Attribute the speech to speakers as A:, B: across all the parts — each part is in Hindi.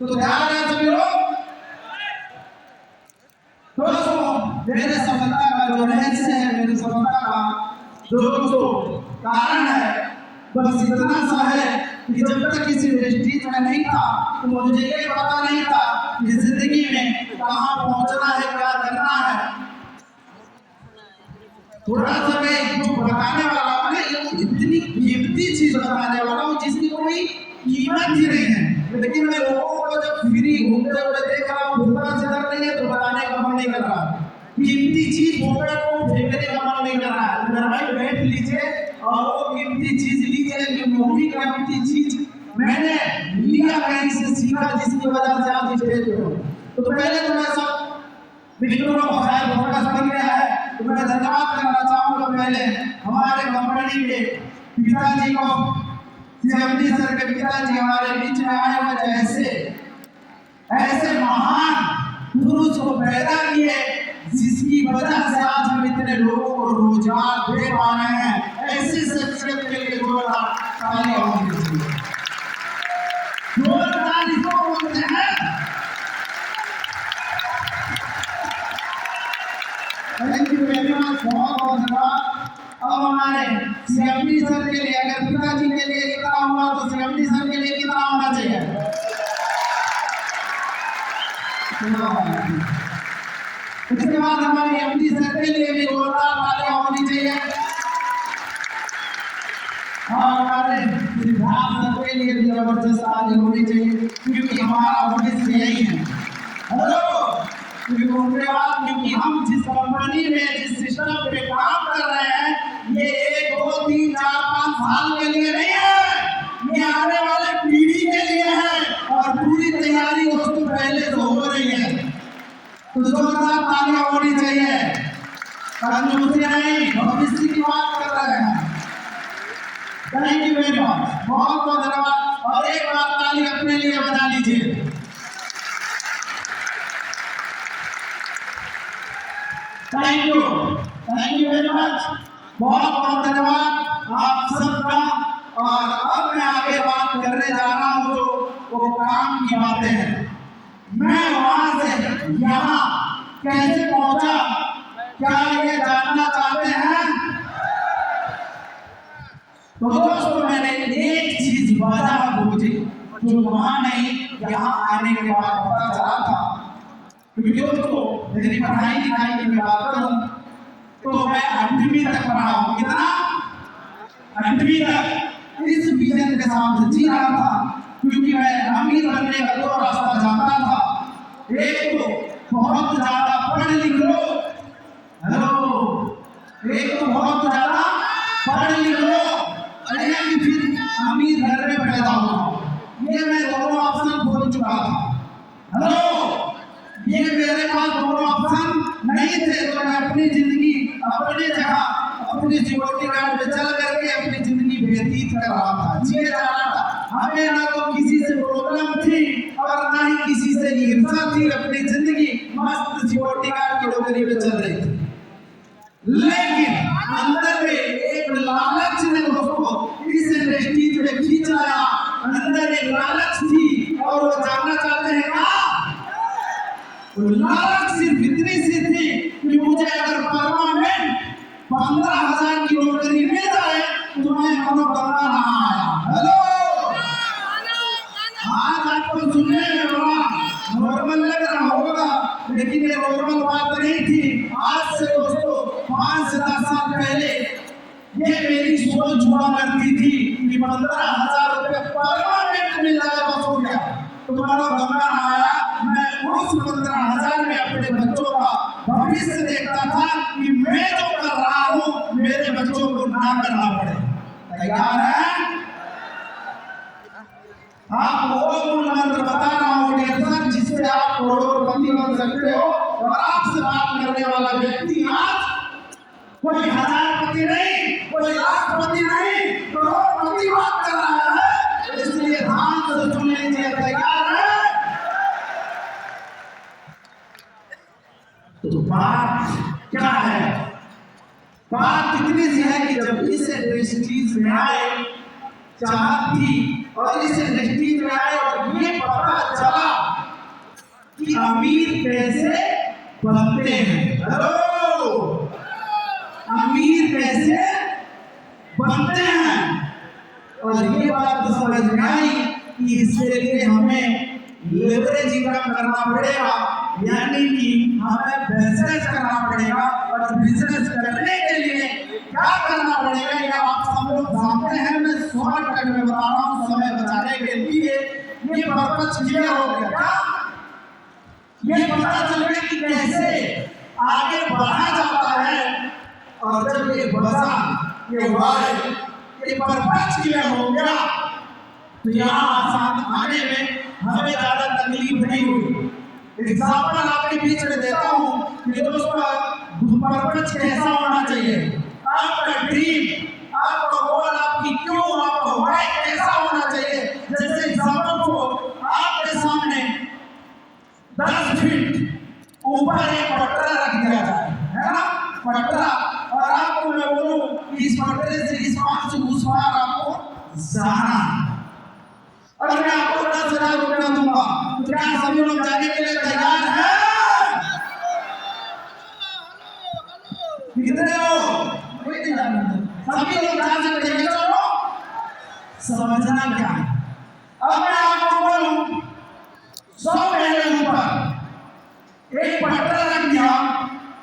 A: तो ध्यान है सभी लोग। दोस्तों मेरे सफलता का जो रहस्य है, मेरी सफलता का जो दोस्तों कारण है, बस इतना सा है कि जब तक किसी इंडस्ट्रीज में नहीं था तो मुझे ये पता नहीं था कि जिंदगी में कहाँ पहुंचना है, क्या करना है। थोड़ा सा मैं जो बताने वाला हूँ ना, इतनी कीमती चीज बताने वाला हूँ जिसकी कोई कीमत ही नहीं है, लेकिन मैं लोगों को जब फ्री घूमते हुए देख रहा हूँ, भूखा से डर नहीं है तो बताने का मन नहीं कर रहा। कीमती चीज भूखा को फेंकने का मन नहीं कर रहा है। मेरा भाई बैठ लीजिए और वो कीमती चीज लीजिए, कि मूवी कीमती चीज मैंने लिया कहीं से, सीखा, जिसकी वजह से आप स्टेज पे हो। तो पहले तो मैं सब मित्रों को शायद फोकस कर गया है, तो मैं धन्यवाद करना चाहूंगा पहले हमारे कंपनी के पिताजी को, सीएमडी सर के पिताजी हमारे बीच में आए हुए, ऐसे महान पुरुष को पैदा किए जिसकी वजह से आज हम इतने लोगों को रोजगार दे पा रहे हैं। ऐसी शख्सियत के लिए जोरदार तालियां होनी चाहिए। जोरदार इसको बोलते हैं। थैंक यू वेरी मच, बहुत बहुत धन्यवाद। अब हमारे सीएमडी सर के लिए, अगर पिताजी के लिए इतना हुआ तो सीएमडी सर के लिए कितना होना चाहिए? उसके बाद हमारे एमडी सर के लिए भी जोरदार तालियां होनी चाहिए, और हमारे सिद्धार्थ सर के लिए भी जबरदस्त ताली होनी चाहिए, क्योंकि हमारा उद्देश्य यही है। हेलो, क्योंकि हम जिस कंपनी में, जिस सिस्टम पे काम कर रहे हैं, ये 1 2 3 4 5 साल के लिए नहीं है, ये आने वाले पीढ़ी के लिए है, और पूरी तैयारी दोस्तों पहले से हो रही है। तो जोरदार तालियां होनी चाहिए। कंजूसी नहीं, भविष्य की बात कर रहे हैं। थैंक यू वेरी मच, बहुत बहुत धन्यवाद। और एक बार ताली अपने लिए बजा लीजिए। थैंक यू वेरी मच, बहुत बहुत धन्यवाद आप सबका। और अब मैं आगे बात करने जा रहा हूँ जो वो काम की बातें हैं। मैं वहां से यहाँ कैसे पहुंचा, क्या ये जानना चाहते हैं? तो दोस्तों मैंने एक चीज वजह पूछी जो वहां नहीं, यहाँ आने के बाद पता चला था। क्योंकि दोस्तों मेरी पढ़ाई लिखाई की बात करूं तो मैं 8वीं तक पढ़ा हूं। कितना? 8वीं तक इस विजन के साथ जी रहा था, क्योंकि मैं अमीर बनने का 2 रास्ता जानता था। एक तो बहुत ज्यादा पढ़ लिख लो, हेलो, एक तो बहुत ज्यादा पढ़ लिख लो, या फिर अमीर घर में पैदा हो। ये मैं दोनों ऑप्शन खोल चुका था। हेलो, ये मेरे पास दोनों ऑप्शन नहीं थे, तो मैं अपनी जिंदगी अपनी जगह अपनी सिक्योरिटी गार्ड पे चल करके अपनी जिंदगी व्यतीत कर रहा था, जिए जा रहा था। हमें ना तो किसी से प्रॉब्लम थी और ना ही किसी से ईर्ष्या थी। अपनी जिंदगी मस्त सिक्योरिटी गार्ड की नौकरी पे चल रही थी, लेकिन अंदर में एक लालच ने दोस्तों इस इंडस्ट्री में खींच लाया। अंदर एक लालच थी, और वो जानना चाहते हैं क्या? लालच सिर्फ इतनी सी थी कि मुझे अगर परमानेंट 15,000 की नौकरी मिल जाए तो मैं मनोकामना ना आया। हेलो, आज आपको सुनने में बड़ा नॉर्मल लग रहा होगा, लेकिन ये नॉर्मल बात नहीं थी। आज से दोस्तों 5 से 10 साल पहले ये मेरी सोच हुआ करती थी कि 15,000 रुपये परमानेंट मिल जाए बस हो गया, तो मनोकामना आया। मैं उस 15,000 में अपने बच्चों का भविष्य देखता था कि मैं जो कर रहा हूँ मेरे बच्चों को ना करना पड़े। तैयार है? आप वो मूल मंत्र बता रहा हूँ जिससे आप करोड़पति बन सकते हो। और आपसे बात करने वाला व्यक्ति आज कोई हजारपति नहीं, कोई लाखपति नहीं, करोड़पति बात कर रहा है। इसलिए ध्यान से सुन लीजिए। तैयार है? तो बात क्या है? बात इतनी सी है कि जब इस इंडस्ट्रीज में आए, चाहत थी और इस इंडस्ट्रीज में आए और ये पता चला बनते हैं। हेलो, अमीर कैसे बनते हैं? और ये बात तो समझ में आई कि इसके लिए हमें लेवरेज इनकम करना पड़ेगा, यानी कि हमें बिजनेस करना पड़ेगा। और बिजनेस करने के लिए क्या करना पड़ेगा ये आप सब लोग जानते हैं। मैं शॉर्टकट में बता रहा हूँ समय बचाने के लिए। ये पर्पस क्लियर हो गया क्या? ये पता चल गया कि कैसे आगे बढ़ा जाता है। और जब ये बढ़ा ये पर्पस क्लियर हो गया तो यहाँ आसान आने में हमें ज्यादा तकलीफ नहीं हुई। एग्जाम्पल आपके बीच में देता हूँ कि दोस्तों पर्पस कैसा होना चाहिए, आपका ड्रीम, आपका गोल, आपकी क्यों, आपका व्हाई कैसा होना चाहिए। जैसे एग्जाम्पल को आपके सामने 10 फीट ऊपर एक पटरा रख दिया जाए, है ना, पटरा, और आपको मैं बोलूं कि इस पटरे से इस पार से उस पार आपको जाना, और मैं आपको 10,000 रुपया दूंगा, तो क्या सभी लोग जाने के लिए तैयार हैं? कितने हो? सभी लोग जा सकते हैं। चलो समझना क्या है। अब मैं आपको बोलूं 100 पहले ऊपर एक पटरा रख दिया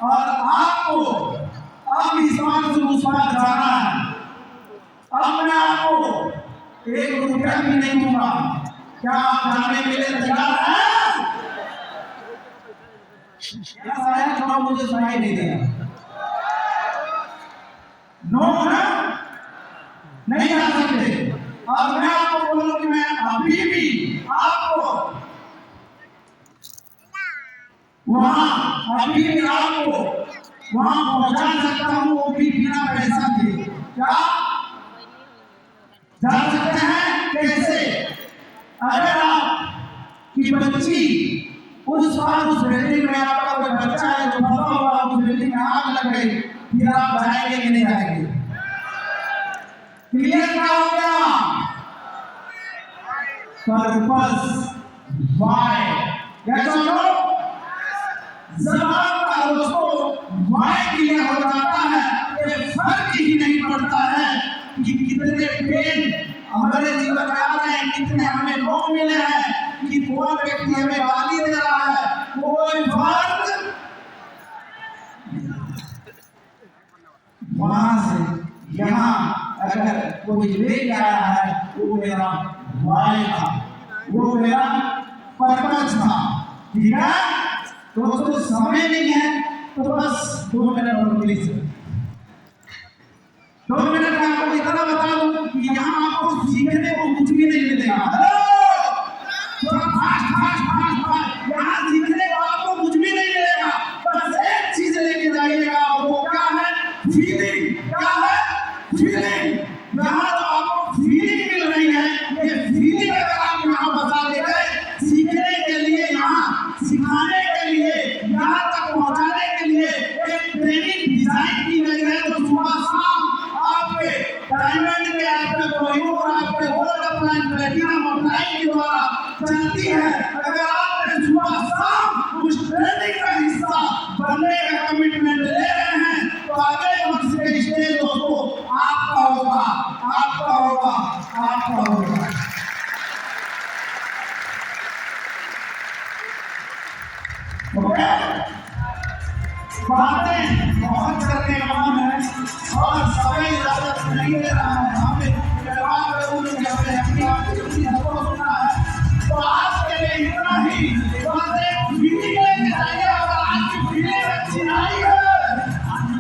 A: और आपको अब इस पार से उस पार जाना है। अब मैं आपको 1 रुपया भी नहीं दूंगा, क्या आप जाने के लिए तैयार हैं? क्या मुझे सुनाई नहीं दिया? नो ना, नहीं जा सकते। और मैं आपको बोलूं कि मैं अभी भी आपको अभी भी आपको वहां पहुंचा सकता हूं, वो भी बिना पैसा दिए। क्या जा सकते हैं? कैसे? अगर आप की बच्ची उस पार उस बिल्डिंग में, आपका कोई बच्चा है जो फंसा हुआ, उस बिल्डिंग में आग लग गई, फिर आप जाएंगे कि नहीं जाएंगे? क्लियर क्या हो गया? पर्पस, व्हाई, यस और नो? जब आपका दोस्तों व्हाई क्लियर हो जाता है, ये फर्क ही नहीं पड़ता है कि कितने पेन हमारे जीवन में आ रहे हैं, कितने हमें लोग मिले हैं, कि कौन व्यक्ति हमें गाली दे रहा है, कोई फर्क वहां से यहाँ अगर कोई लेके आया है, वो मेरा व्हाई था, वो मेरा पर्पस था। ठीक है दोस्तों, समय नहीं है तो बस 2 मिनट और प्लीज, 2 मिनट में आपको इतना बता दूं कि यहाँ आपको सीखने को कुछ भी नहीं मिलेगा। थोड़ा फास्ट फास्ट फास्ट फास्ट, यहाँ सीखने को आपको कुछ भी नहीं मिलेगा। बस एक चीज लेके जाइएगा, वो क्या है? फीलिंग। क्या है? फीलिंग। यहाँ जो आपको फीलिंग मिल रही है, ये फीलिंग अगर आप यहाँ बता ले गए, सीखने के लिए, यहाँ सिखाने के लिए, यहाँ तक पहुँचाने के लिए एक ट्रेनिंग डिजाइन की गई है, तो सुबह शाम आपके डायमंड के, आपके कोहिनूर, आपके गोल्ड अपलाइन, प्लेटिनम अपलाइन के द्वारा चलती है। अगर आपने सुबह शाम उस ट्रेनिंग का हिस्सा बनने का कमिटमेंट ले रहे हैं, तो अगले वर्ष के स्टेज दोस्तों आपका होगा, आपका होगा, आपका होगा। बातें बहुत करने का मन है और समय इजाजत नहीं दे रहा है, हमें सुनना है, तो आपके लिए इतना ही बातें लेके जाइए। और आज की फीलिंग अच्छी आई है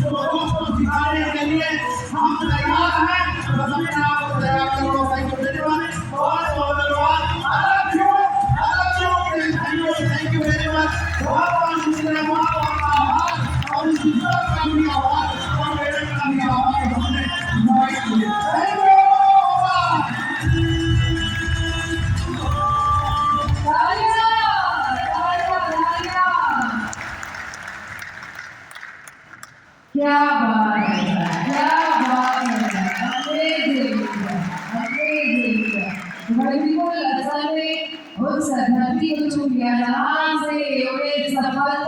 A: तो दोस्तों सिखाने के लिए हम तैयार हैं। तो सभी आपको तैयार करो। थैंक यू वेरी मच, बहुत बहुत धन्यवाद। Thank you very much. बहुत शुक्रिया, बहुत और इस का भी आवाज और मेरे का भी आवाज हमने माइक लिया। Thank you.
B: क्या बात है, क्या बात है, अमेजिंग, अमेजिंग। मल्टीपल असल में उस धरती को छू लिया जहाँ से सफलता